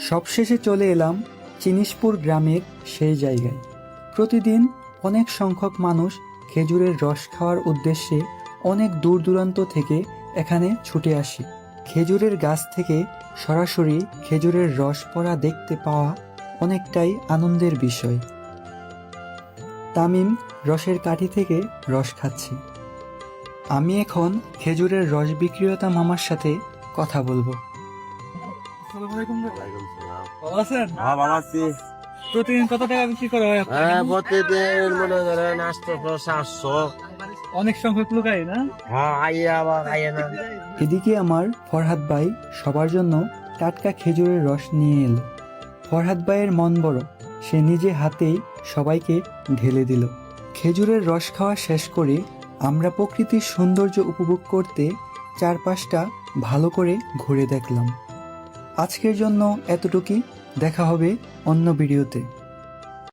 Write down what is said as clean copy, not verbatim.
সবশেষে চলে এলাম চিনিসপুর গ্রামের সেই জায়গায়। প্রতিদিন অনেক সংখ্যক মানুষ খেজুরের রস খাওয়ার উদ্দেশ্যে অনেক দূর দূরান্ত থেকে এখানে ছুটে আসে। খেজুরের গাছ থেকে সরাসরি খেজুরের রস পড়া দেখতে পাওয়া অনেকটাই আনন্দের বিষয়। তামিম রসের কাঠি থেকে রস খাচ্ছে। আমি এখন খেজুরের রস বিক্রেতা মামার সাথে কথা বলবো। ভালো আছেন? হ্যাঁ ভালো আছি। প্রতিদিন কত টাকা বিক্রি করা হয় আপনার? হ্যাঁ প্রতিদিন মনে করেন 800-700। অনেক সংখ্যক লোক আয় না? হ্যাঁ আইয়ে আবার আইয়ে না। এদিকে আমার ফরহাদ ভাই সবার জন্য টাটকা খেজুরের রস নিয়ে এলো। ফরহাদ ভাইয়ের মন বড়, সে নিজে হাতেই সবাইকে ঢেলে দিল। খেজুরের রস খাওয়া শেষ করে আমরা প্রকৃতির সৌন্দর্য উপভোগ করতে চারপাশটা ভালো করে ঘুরে দেখলাম। আজকের জন্য এতটুকুই, দেখা হবে অন্য ভিডিওতে।